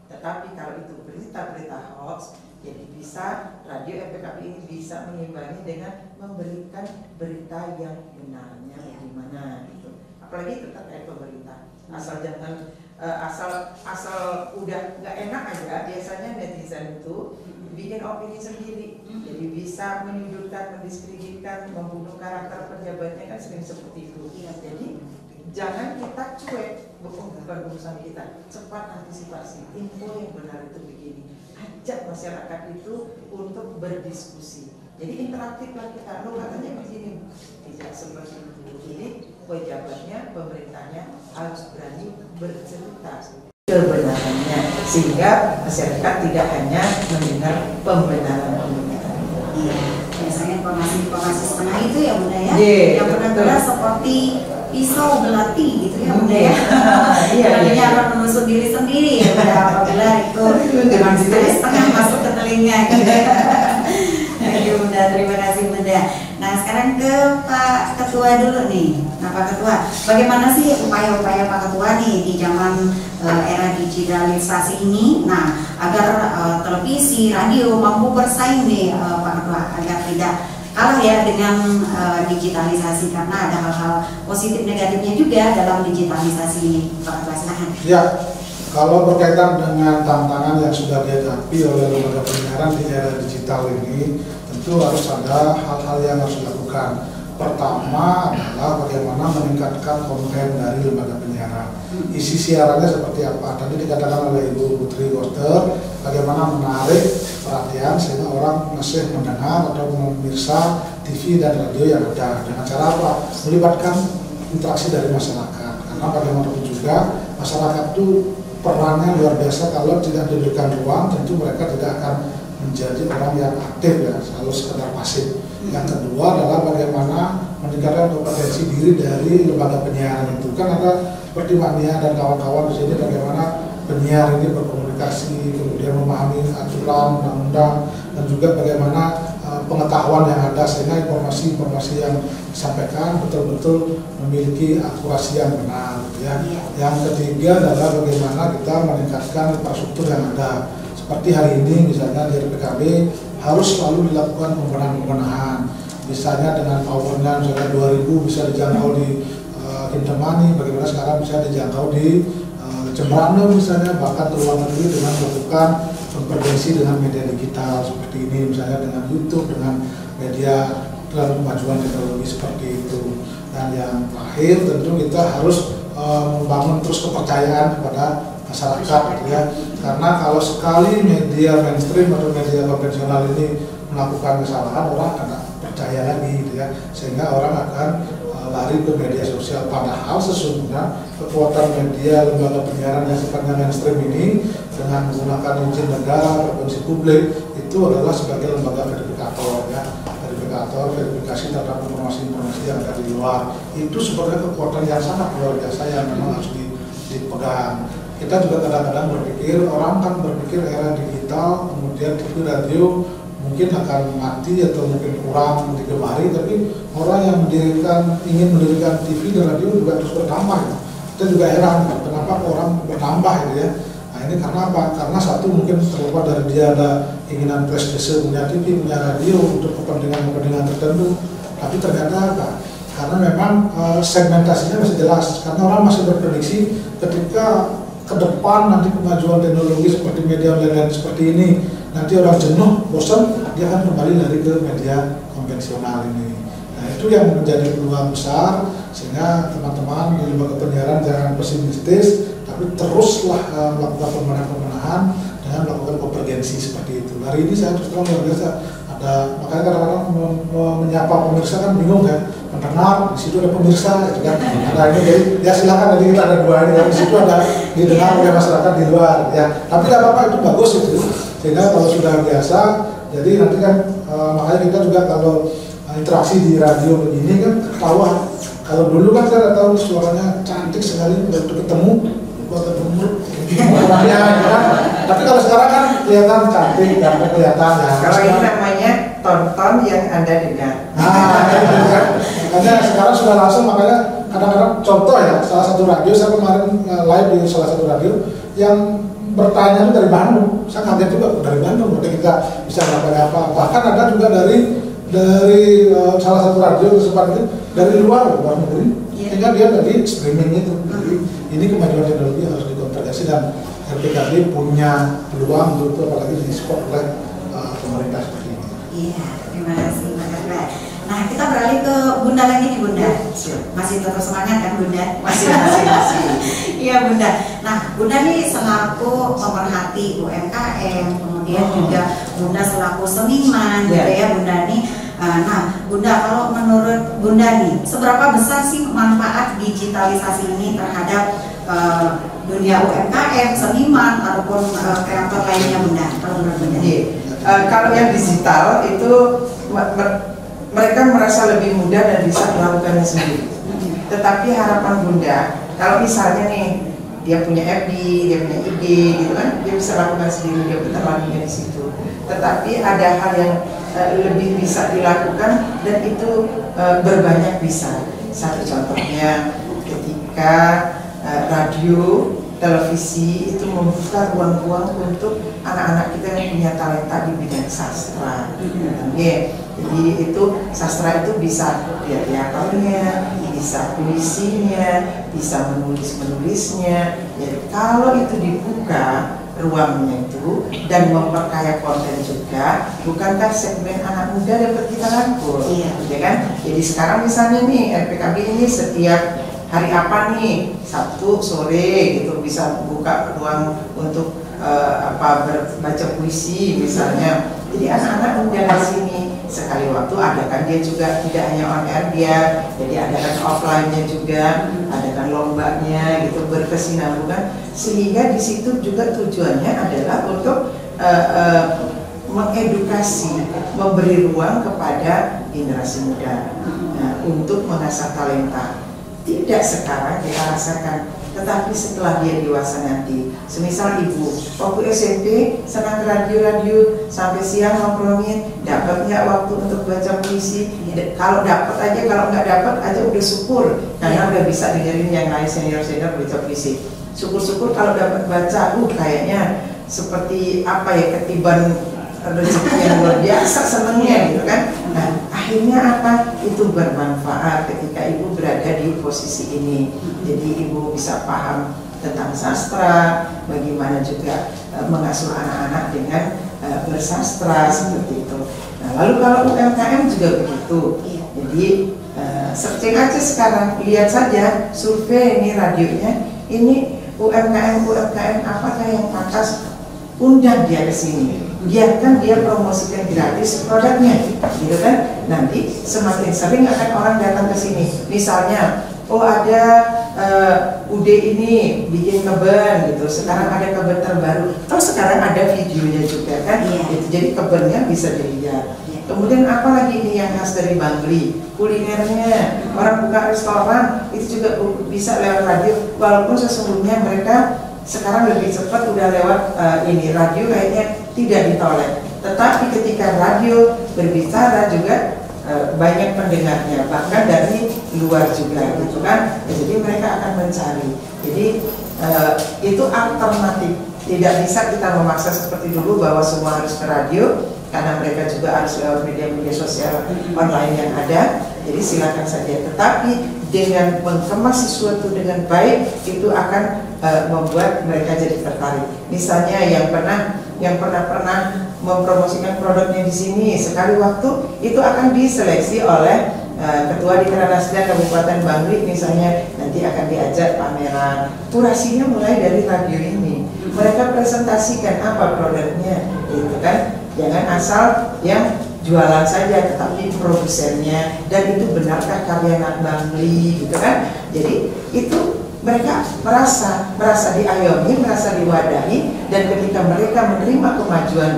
Tetapi kalau itu berita-berita hoax, jadi bisa radio FPKP ini bisa mengimbangi dengan memberikan berita yang benarnya bagaimana gitu. Apalagi itu terkait pemerintah. Asal jangan asal udah nggak enak aja, biasanya netizen itu bikin opini sendiri. Jadi bisa menyudutkan, mendiskreditkan, membunuh karakter pejabatnya, kan sering seperti itu. Jadi jangan kita cuek, bukan urusan kita. Cepat antisipasi. Info yang benar itu begini. Ajak masyarakat itu untuk berdiskusi. Jadi interaktif lah kita. Lo katanya begini, tidak seperti itu. Jadi pejabatnya, pemerintahnya harus berani bercerita kebenarannya, sehingga masyarakat tidak hanya mendengar pembenaran-pembenaran. Iya, biasanya informasi setengah itu ya Bunda ya, yang betul. benar-benar seperti pisau belati gitu ya Bunda ya. Iya. Akan menusuk diri sendiri ya Bunda, apabila itu dengan setengah masuk ke telinga gitu ya. Oke Bunda, terima kasih Bunda. Nah sekarang ke Pak Ketua dulu nih. Nah Pak Ketua, bagaimana sih upaya-upaya Pak Ketua nih di zaman era digitalisasi ini, nah agar televisi, radio mampu bersaing nih Pak Ketua, agar tidak kalah ya dengan digitalisasi, karena ada hal-hal positif negatifnya juga dalam digitalisasi ini. Pak Ketua silahkan. Ya, kalau berkaitan dengan tantangan yang sudah dihadapi oleh lembaga penyiaran di era digital ini, tentu harus ada hal-hal yang harus dilakukan. Pertama adalah bagaimana meningkatkan konten dari lembaga penyiaran. Isi siarannya seperti apa? Tadi dikatakan oleh Ibu Putri Gorter, bagaimana menarik perhatian sehingga orang masih mendengar atau memirsa TV dan radio yang ada. Dengan cara apa? Melibatkan interaksi dari masyarakat. Karena bagaimanapun juga masyarakat itu perannya luar biasa. Kalau tidak diberikan ruang, tentu mereka tidak akan menjadi orang yang aktif ya, selalu sekedar pasif. Yang kedua adalah bagaimana meningkatkan kompetensi diri dari lembaga penyiaran itu. Kan ada seperti Mbak Nia dan kawan-kawan di sini, bagaimana penyiar ini berkomunikasi, kemudian memahami aturan, undang-undang, dan juga bagaimana pengetahuan yang ada sehingga informasi-informasi yang disampaikan betul-betul memiliki akurasi yang benar. Ya. Yang ketiga adalah bagaimana kita meningkatkan infrastruktur yang ada. Seperti hari ini misalnya di RPKB harus selalu dilakukan pembenahan. Misalnya dengan powernya misalnya 2000 bisa dijangkau di Kintamani, bagaimana sekarang bisa dijangkau di Jembrana misalnya, bahkan ke luar negeri dengan melakukan konvergensi dengan media digital seperti ini, misalnya dengan YouTube, dengan media dan kemajuan teknologi seperti itu. Dan yang terakhir tentu kita harus membangun terus kepercayaan kepada masyarakat gitu ya. Karena kalau sekali media mainstream atau media konvensional ini melakukan kesalahan, orang akan percaya lagi gitu ya, sehingga orang akan lari ke media sosial. Padahal sesungguhnya kekuatan media lembaga penyiaran yang sifatnya mainstream ini dengan menggunakan izin negara, frekuensi publik, itu adalah sebagai lembaga verifikator ya, verifikasi terhadap informasi-informasi yang ada di luar. Itu sebenarnya kekuatan yang sangat luar biasa yang memang harus dipegang. Kita juga kadang-kadang berpikir, orang kan berpikir era digital, kemudian TV radio mungkin akan mati atau mungkin kurang digemari, tapi orang yang ingin mendirikan TV dan radio juga terus bertambah. Ya. Kita juga heran, kenapa orang bertambah gitu ya. Nah ini karena apa? Karena satu mungkin terlepas dari dia ada keinginan prestise punya TV, punya radio untuk kepentingan-kepentingan tertentu, tapi ternyata apa? Karena memang segmentasinya masih jelas, karena orang masih berprediksi ketika ke depan nanti kemajuan teknologi seperti media online seperti ini, nanti orang jenuh, bosan, dia akan kembali lari ke media konvensional ini. Nah, itu yang menjadi peluang besar, sehingga teman-teman di lembaga penyiaran jangan pesimistis, tapi teruslah melakukan pemenahan dengan melakukan konvergensi seperti itu. Hari ini saya terus terang luar biasa, makanya kadang-kadang menyapa pemirsa kan bingung kan, mendengar di situ ada pemirsa, gitu kan. Nah ini jadi ya silakan, jadi kita ada dua ini, di situ ada didengar oleh masyarakat di luar, ya. Tapi tidak apa-apa, itu bagus itu. Sehingga kalau sudah biasa, jadi nanti kan makanya kita juga kalau interaksi di radio begini kan ketawa. Kalau dulu kan saya tahu suaranya cantik sekali, waktu ketemu orangnya, kan? Tapi kalau sekarang kan kelihatan cantik, dan kelihatan ya. Kalau ini namanya tonton yang Anda dengar. Nah, itu kan. Makanya sekarang sudah langsung, makanya kadang-kadang contoh ya, salah satu radio saya kemarin live di salah satu radio yang bertanya itu dari Bandung. Saya kaget juga dari Bandung, berarti kita bisa dapat apa. Bahkan ada juga dari salah satu radio sempat itu dari luar negeri, sehingga dia dari streaming itu. Jadi ini kemajuan teknologi harus dikonvergensi, dan RPKB punya peluang untuk itu, apalagi disupport oleh pemerintah seperti ini. Iya, terima kasih Pak Kakak. Nah, kita beralih ke Bunda lagi nih Bunda. Masih tetap semangat kan Bunda? Masih. Iya Bunda. Nah, Bunda nih selaku pemerhati UMKM, kemudian juga Bunda selaku seniman, gitu ya Bunda nih. Nah, Bunda, kalau menurut Bunda nih, seberapa besar sih manfaat digitalisasi ini terhadap dunia UMKM, seniman, ataupun kreator lainnya Bunda? Kalau menurut Bunda? Kalau yang digital itu mereka merasa lebih mudah dan bisa melakukannya sendiri. Tetapi harapan Bunda, kalau misalnya nih dia punya FB, dia punya ide, gitu kan, dia bisa lakukan sendiri, dia bertemannya di situ. Tetapi ada hal yang lebih bisa dilakukan, dan itu berbanyak bisa. Satu contohnya ketika radio, televisi itu membuka ruang-ruang untuk anak-anak kita yang punya talenta di bidang sastra. Jadi itu sastra itu bisa dia teaternya, bisa puisinya, bisa menulisnya. Jadi kalau itu dibuka ruangnya itu dan memperkaya konten juga, bukankah segmen anak muda dapat kita rangkul? Iya, kan? Jadi sekarang misalnya nih RPKB ini setiap hari apa nih, Sabtu sore gitu bisa buka ruang untuk baca puisi misalnya. Jadi anak-anak muda di sini sekali waktu adakan dia juga, tidak hanya on air dia, jadi adakan offline-nya juga, adakan lombanya gitu, berkesinambungan, sehingga di situ juga tujuannya adalah untuk mengedukasi, memberi ruang kepada generasi muda untuk mengasah talenta. Tidak sekarang kita rasakan, tetapi setelah dia dewasa nanti. Semisal ibu waktu SMP senang radio sampai siang nongkrongin, dapat nggak waktu untuk baca puisi? Kalau dapat aja, kalau nggak dapat aja udah syukur, karena udah bisa dengerin yang lain senior baca puisi. Syukur-syukur kalau dapat baca, kayaknya seperti apa ya, ketiban rezeki yang luar biasa, senengnya gitu kan. Nah, akhirnya apa? Itu bermanfaat ketika ibu berada di posisi ini. Jadi ibu bisa paham tentang sastra, bagaimana juga mengasuh anak-anak dengan bersastra seperti itu. Nah, lalu kalau UMKM juga begitu. Jadi searching aja sekarang, lihat saja survei ini radionya, ini UMKM apakah yang pantas, undang dia ke sini. Biarkan dia promosikan gratis produknya, gitu kan? Nanti semakin sering akan orang datang ke sini. Misalnya, ada UD ini bikin kebun gitu. Sekarang ada kebun terbaru. Terus sekarang ada videonya juga kan? Gitu. Jadi kebunnya bisa dilihat. Kemudian apa lagi ini yang khas dari Bangli? Kulinernya. Orang buka restoran itu juga bisa lewat radio. Walaupun sesungguhnya mereka sekarang lebih cepat udah lewat ini radio kayaknya tidak ditolak. Tetapi ketika radio berbicara juga banyak pendengarnya, bahkan dari luar juga gitu kan. Jadi mereka akan mencari. Jadi itu alternatif. Tidak bisa kita memaksa seperti dulu bahwa semua harus ke radio, karena mereka juga harus lewat media-media sosial online yang ada. Jadi silakan saja. Tetapi dengan mengemas sesuatu dengan baik, itu akan membuat mereka jadi tertarik. Misalnya yang pernah mempromosikan produknya di sini, sekali waktu itu akan diseleksi oleh Ketua Dikranasda Kabupaten Bangli misalnya, nanti akan diajak pameran. Kurasinya mulai dari radio ini. Mereka presentasikan apa produknya, gitu kan? Jangan asal yang jualan saja, tetapi produsennya, dan itu benarkah karya anak Bangli, gitu kan? Jadi itu mereka merasa diayomi, merasa diwadahi, dan ketika mereka menerima kemajuan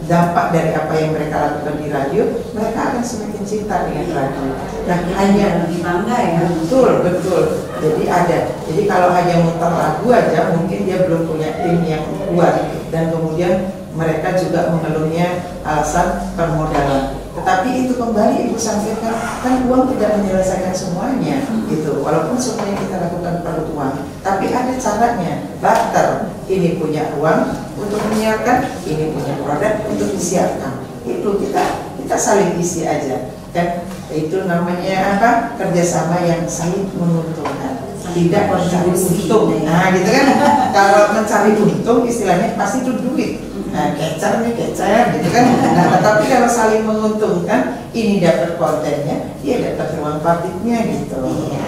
dampak dari apa yang mereka lakukan di radio, mereka akan semakin cinta dengan radio. Nah, hanya lebih bangga ya. Betul. Jadi kalau hanya muter lagu aja, mungkin dia belum punya tim yang kuat, dan kemudian mereka juga mengeluhnya alasan permodalan. Tetapi itu kembali Ibu sampaikan, kan uang tidak menyelesaikan semuanya, gitu. Walaupun semuanya kita lakukan perlu uang, tapi ada caranya. Barter, ini punya uang untuk menyiapkan, ini punya produk untuk disiapkan. Itu kita saling isi aja, kan? Itu namanya apa? Kerjasama yang saling menguntungkan, tidak mencari untung. Nah, gitu kan? Kalau mencari untung, istilahnya pasti itu duit. Nah, kecer, gitu kan. Nah, tetapi kalau saling menguntungkan, ini dapat kontennya, dia dapat ruang publiknya, gitu. Iya.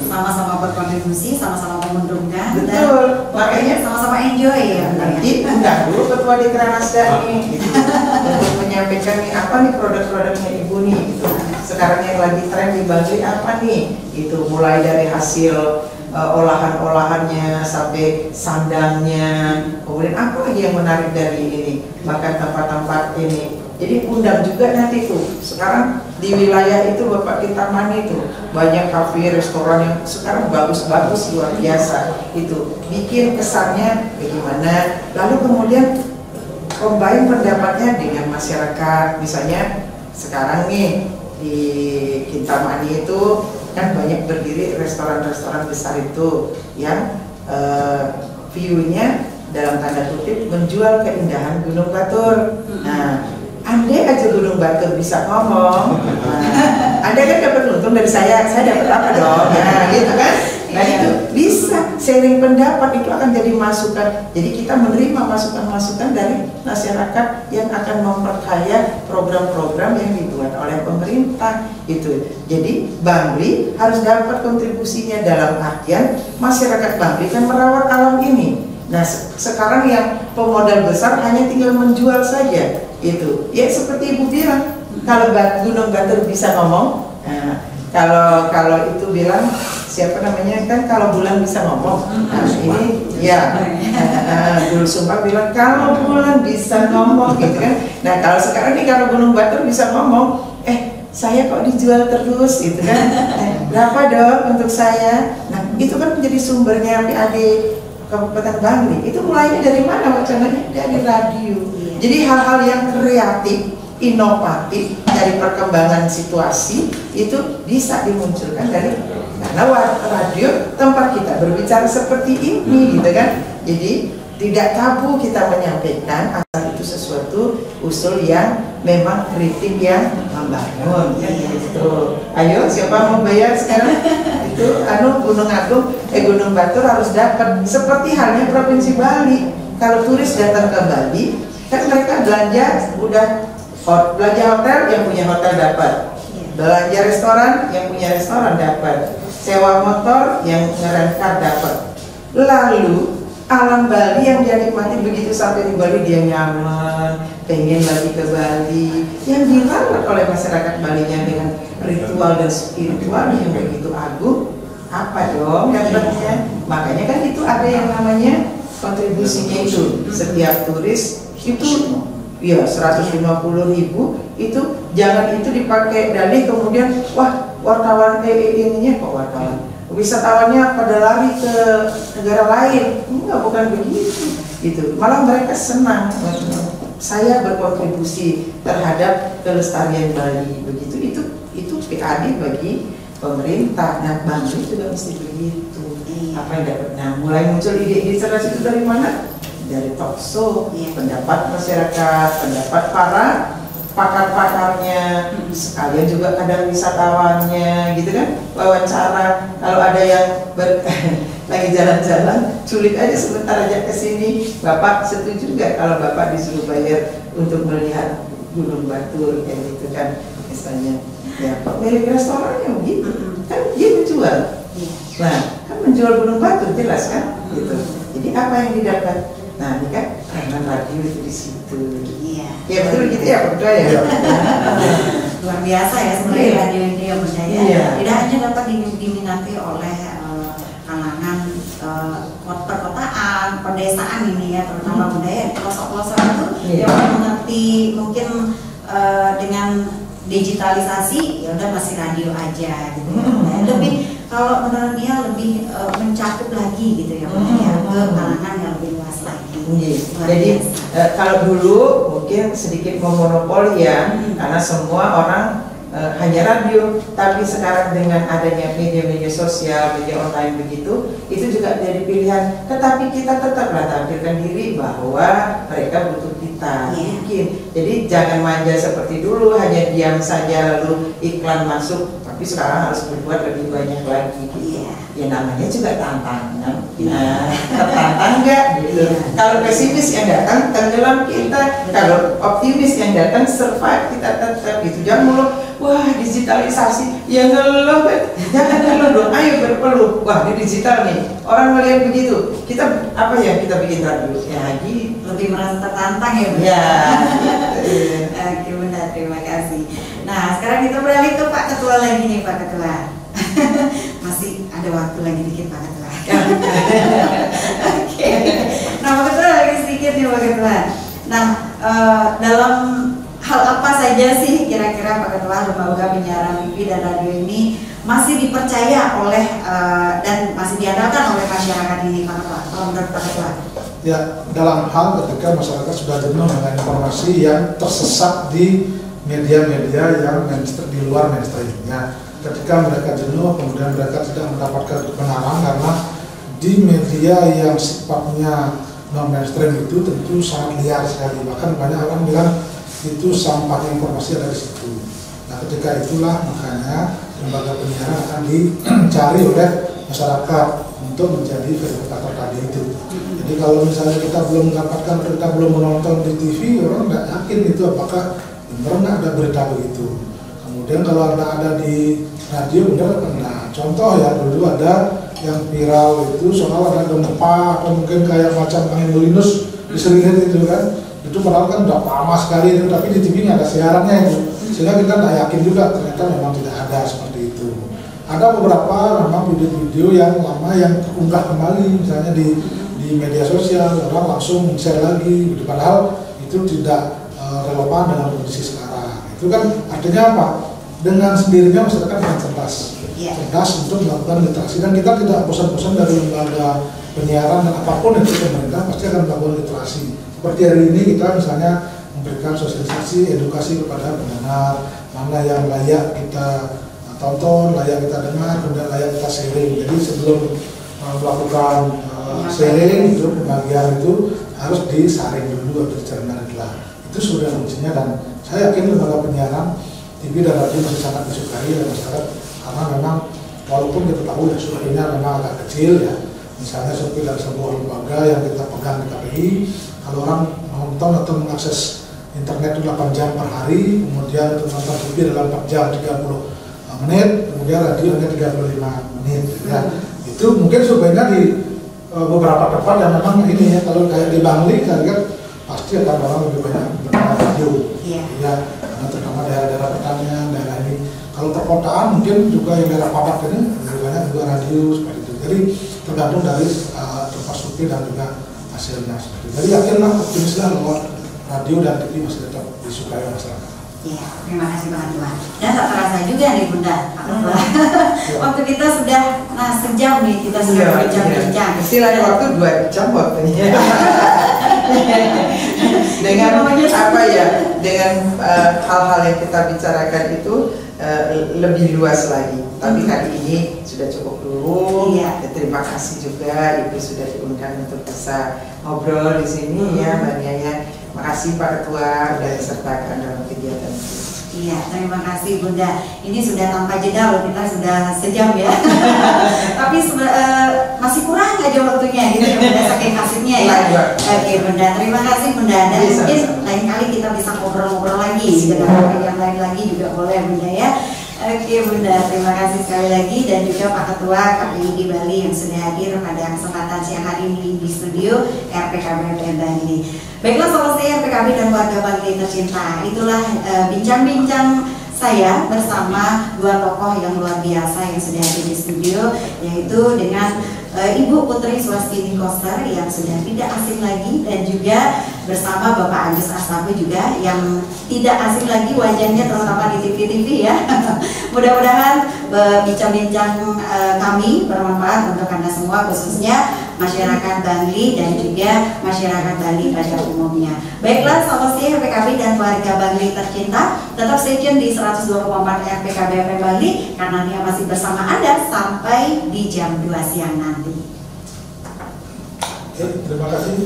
Sama-sama berkontribusi, sama-sama menguntungkan. Betul. Makanya sama-sama enjoy ya. Nanti undang dulu Ketua Dikranasda nih, gitu, untuk menyampaikan nih apa nih produk-produknya Ibu nih, gitu. Sekarang yang lagi tren di Bali apa nih? Itu mulai dari hasil olahan-olahannya sampai sandangnya, kemudian apa lagi yang menarik dari ini, bahkan tempat-tempat ini. Jadi undang juga nanti tuh. Sekarang di wilayah itu Bapak kita Mani itu banyak kafe, restoran yang sekarang bagus-bagus luar biasa. Itu bikin kesannya bagaimana. Lalu kemudian combine pendapatnya dengan masyarakat. Misalnya sekarang nih di Kintamani itu kan banyak berdiri restoran-restoran besar itu yang view-nya dalam tanda kutip menjual keindahan Gunung Batur. Nah, andai aja Gunung Batur bisa ngomong, Anda kan dapat untung dari saya dapat apa dong? Nah, gitu kan? Nah, itu bisa sharing pendapat, itu akan jadi masukan. Jadi kita menerima masukan-masukan dari masyarakat yang akan memperkaya program-program yang dibuat oleh pemerintah itu. Jadi Bangli harus dapat kontribusinya dalam artian masyarakat Bangli kan merawat alam ini. Nah, sekarang yang pemodal besar hanya tinggal menjual saja. Itu ya seperti Ibu bilang, kalau Gunung Batur bisa ngomong, kalau itu bilang siapa namanya kan, kalau bulan bisa ngomong, nah ini ya Dul Sumpah bilang kalau bulan bisa ngomong, gitu kan. Nah, kalau sekarang nih kalau Gunung Batur bisa ngomong, saya kok dijual terus, gitu kan. Berapa dong untuk saya? Nah, itu kan menjadi sumbernya PAD Kabupaten Bangli. Itu mulainya dari mana wacananya? Dari radio. Jadi hal-hal yang kreatif, inovatif dari perkembangan situasi itu bisa dimunculkan dari, karena radio tempat kita berbicara seperti ini, gitu kan. Jadi tidak tabu kita menyampaikan asal itu sesuatu usul yang memang kritik yang membangun, gitu. Ayo, siapa mau bayar sekarang? Itu Gunung Agung, Gunung Batur harus dapat. Seperti halnya Provinsi Bali. Kalau turis datang ke Bali, kan mereka belanja hotel, yang punya hotel dapat, belanja restoran, yang punya restoran dapat, sewa motor, yang ngerent-car dapat. Lalu alam Bali yang dia nikmati begitu sampai di Bali dia nyaman, pengen lagi ke Bali, yang dirawat oleh masyarakat Balinya dengan ritual dan spiritual yang begitu agung. Apa dong dapatnya? Makanya kan itu ada yang namanya kontribusinya itu. Setiap turis itu ya 150.000 itu, jangan itu dipakai dalih kemudian wah wartawan ininya kok wartawan wisatawannya pada lari ke negara lain. Enggak, bukan begitu. Gitu. Malah mereka senang, saya berkontribusi terhadap kelestarian Bali. Begitu itu PAD bagi pemerintah. Nah, Bangli juga mesti begitu. Apa yang dapat? Nah, mulai muncul ide-ide cerdas itu dari mana? Dari talkshow, pendapat masyarakat, pendapat para pakar-pakarnya, sekalian juga kadang wisatawannya, gitu kan, wawancara. Kalau ada yang lagi jalan-jalan, culik aja sebentar aja ke sini. Bapak setuju nggak kalau Bapak disuruh bayar untuk melihat Gunung Batur kayak gitu kan misalnya? Ya, milik restorannya begitu, kan dia menjual. Nah, kan menjual Gunung Batur jelas kan, gitu. Jadi apa yang didapat? Nah, ini kan karena radio itu di situ. Iya. Ya betul gitu ya, percaya. Luar biasa ya sebenarnya radio ini yang percaya. Iya. Tidak hanya dapat diminati oleh kalangan perkotaan, pedesaan ini ya, terutama budaya pelosok-pelosok itu yang mengerti mungkin dengan digitalisasi ya udah masih radio aja gitu. Lebih kalau menurut dia lebih mencakup lagi gitu ya, ke kalangan yang lebih luas lagi. Jadi kalau dulu mungkin sedikit memonopoli ya, karena semua orang hanya radio, tapi sekarang dengan adanya media-media sosial, media online begitu, itu juga jadi pilihan. Tetapi kita tetaplah tampilkan diri bahwa mereka butuh kita, mungkin. Jadi jangan manja seperti dulu, hanya diam saja lalu iklan masuk. Tapi sekarang harus berbuat lebih banyak lagi. Ya namanya juga tantangan. Nah, tertantang nggak? Gitu. Kalau pesimis yang datang tenggelam kita, kalau optimis yang datang survive kita tetap gitu. Jangan mulu, wah digitalisasi, ya ngeluh, jangan ngeluh dong. Ayo berpeluh. Wah ini digital nih. Orang melihat begitu. Kita apa ya kita bikin radio? Ya lagi lebih merasa tertantang ya. Ya. Oke Bunda, terima kasih. Nah sekarang kita beralih ke Pak Ketua lagi nih Pak Ketua. Masih ada waktu lagi dikit Pak Ketua. Oke. Nah Pak Ketua lagi sedikit nih Pak Ketua. Nah dalam hal apa saja sih kira-kira Pak Ketua lembaga penyiaran TV dan radio ini masih dipercaya oleh dan masih diandalkan oleh masyarakat ini Pak Ketua? Kalau menurut Pak Ketua? Ya, dalam hal ketika masyarakat sudah jenuh dengan informasi yang tersesat di media-media yang di luar mainstream. Ya, ketika mereka jenuh, kemudian mereka tidak mendapatkan kebenaran karena di media yang sifatnya non mainstream itu tentu sangat liar sekali. Bahkan banyak orang bilang itu sampahnya informasi ada di situ. Nah, ketika itulah makanya lembaga penyiaran akan dicari oleh masyarakat untuk menjadi verifikator tadi itu. Jadi kalau misalnya kita belum mendapatkan, kita belum menonton di TV, orang nggak yakin itu apakah benar nggak ada berita begitu. Kemudian kalau ada di radio benar apa enggak. Contoh ya dulu ada yang viral itu soal ada gempa atau mungkin kayak macam angin Linus diseringan itu kan. Itu padahal kan udah lama sekali itu, tapi di TV ada siarannya itu. Sehingga kita nggak yakin juga ternyata memang tidak ada seperti itu. Ada beberapa memang video-video yang lama yang terunggah kembali misalnya di media sosial, orang langsung share lagi, padahal itu tidak relevan dengan kondisi sekarang. Itu kan artinya apa? Dengan sendirinya masyarakat akan cerdas untuk melakukan literasi, dan kita tidak bosan-bosan dari lembaga penyiaran dan apapun itu pemerintah pasti akan melakukan literasi. Seperti hari ini kita misalnya memberikan sosialisasi, edukasi kepada pendengar, mana yang layak kita tonton, layak kita dengar, kemudian layak kita sharing. Jadi sebelum melakukan sharing itu pembagian itu harus disaring dulu atau dicerna dulu. Itu sudah kuncinya, dan saya yakin lembaga penyiaran TV dan radio masih sangat disukai oleh masyarakat karena memang walaupun kita tahu ya surveinya memang agak kecil ya. Misalnya survei dari sebuah lembaga yang kita pegang di KPI, kalau orang nonton atau mengakses internet itu 8 jam per hari, kemudian untuk nonton TV dalam 4 jam 30 menit, kemudian radio hanya 35 menit ya. Itu mungkin surveinya di beberapa tempat yang memang ini ya, kalau kayak di Bangli saya lihat pasti akan orang lebih banyak mendengar radio ya, karena terutama daerah-daerah pertanian, daerah ini. Kalau perkotaan mungkin juga yang daerah padat ini lebih banyak juga radio seperti itu. Jadi tergantung dari tempat survei dan juga hasilnya seperti itu. Jadi yakinlah, optimislah bahwa radio dan TV masih tetap disukai masyarakat. Ya, terima kasih Pak Ketua. Dan tak terasa juga nih Bunda, Pak Ketua. Waktu kita sudah sejam nih, kita sudah berbincang-bincang. Istilahnya waktu 2 jam waktunya. Dengan apa ya? Dengan hal-hal yang kita bicarakan itu lebih luas lagi. Tapi kali ini sudah cukup dulu. Terima kasih juga Ibu sudah diundang untuk bisa ngobrol di sini ya, Mbak Nia. Makasih Pak Ketua sudah disertakan dalam kegiatan ini. Iya, terima kasih Bunda. Ini sudah tanpa jeda loh, kita sudah sejam ya. Tapi masih kurang aja waktunya gitu ya Bunda, saking kasihnya ya. Oke Bunda, terima kasih Bunda. Dan mungkin lain kali kita bisa ngobrol-ngobrol lagi dengan topik yang lain lagi juga boleh Bunda ya. Oke Bunda, terima kasih sekali lagi, dan juga Pak Ketua KPID Bali yang sudah hadir pada kesempatan siang hari ini di studio RPKBP Bali. Baiklah sobat saya RPKB dan warga Bali tercinta, itulah bincang-bincang saya bersama dua tokoh yang luar biasa yang sudah hadir di studio, yaitu dengan Ibu Putri Swastini Koster yang sudah tidak asing lagi, dan juga bersama Bapak Agus Astabu juga yang tidak asing lagi wajahnya, terutama di TV-TV ya. Mudah-mudahan bincang-bincang kami bermanfaat untuk Anda semua, khususnya masyarakat Bangli dan juga masyarakat Bali pada umumnya. Baiklah sahabat setia RPKB dan warga Bangli tercinta, tetap stay tune di 102,4 RPKB FM Bali karena dia masih bersama Anda sampai di jam 2 siang nanti. Terima kasih.